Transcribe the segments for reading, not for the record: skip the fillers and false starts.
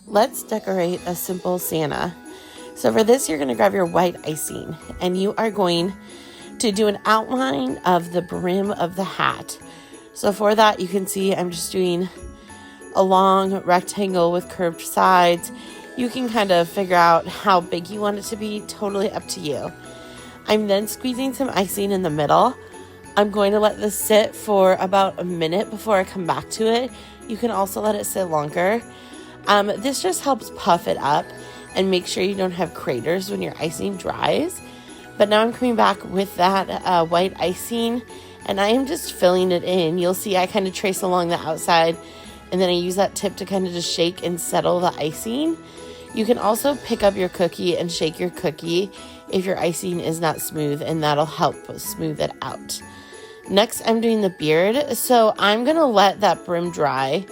Let's decorate a simple Santa. So for this, you're going to grab your white icing and you are going to do an outline of the brim of the hat. So for that, you can see I'm just doing a long rectangle with curved sides. You can kind of figure out how big you want it to be, totally up to you. I'm then squeezing some icing in the middle. I'm going to let this sit for about a minute before I come back to it. You can also let it sit longer. This just helps puff it up and make sure you don't have craters when your icing dries. But now I'm coming back with that white icing and I am just filling it in. You'll see I kind of trace along the outside and then I use that tip to kind of just shake and settle the icing. You can also pick up your cookie and shake your cookie if your icing is not smooth, and that'll help smooth it out. Next, I'm doing the beard. So I'm going to let that brim dry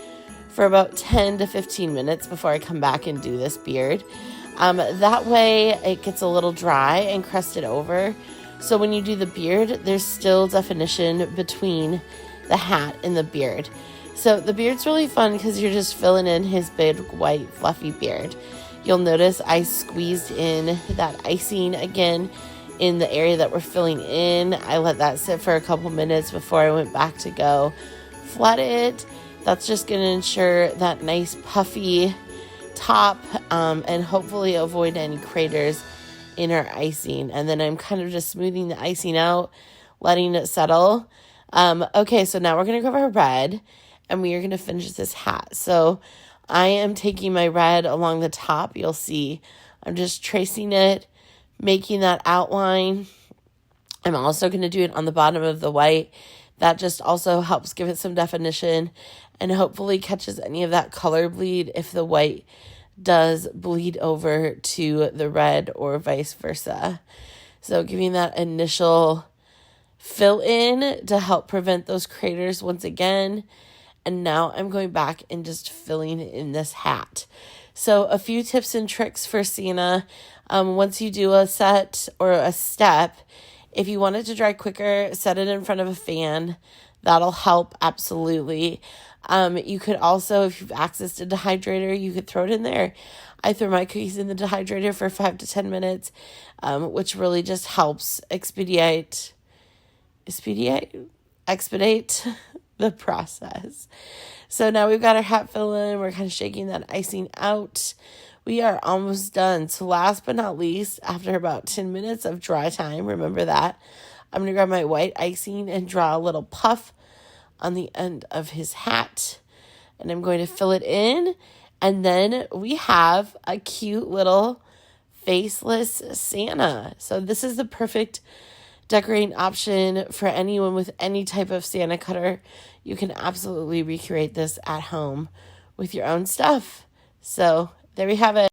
for about 10 to 15 minutes before I come back and do this beard. That way it gets a little dry and crusted over. So when you do the beard, there's still definition between the hat and the beard. So the beard's really fun because you're just filling in his big white fluffy beard. You'll notice I squeezed in that icing again in the area that we're filling in. I let that sit for a couple minutes before I went back to go flat it. That's just going to ensure that nice puffy top and hopefully avoid any craters in our icing. And then I'm kind of just smoothing the icing out, letting it settle. Okay, so now we're going to grab our red and we are going to finish this hat. So I am taking my red along the top. You'll see I'm just tracing it, making that outline. I'm also going to do it on the bottom of the white. That just also helps give it some definition and hopefully catches any of that color bleed if the white does bleed over to the red or vice versa. So giving that initial fill in to help prevent those craters once again. And now I'm going back and just filling in this hat. So a few tips and tricks for Santa. Once you do a set or a step, if you want it to dry quicker, set it in front of a fan. That'll help, absolutely. You could also, if you've access to dehydrator, you could throw it in there. I throw my cookies in the dehydrator for 5 to 10 minutes, which really just helps expedite the process. So now we've got our hat fill in. We're kind of shaking that icing out. We are almost done. So last but not least, after about 10 minutes of dry time, remember that, I'm going to grab my white icing and draw a little puff on the end of his hat. And I'm going to fill it in. And then we have a cute little faceless Santa. So this is the perfect decorating option for anyone with any type of Santa cutter. You can absolutely recreate this at home with your own stuff. So there we have it.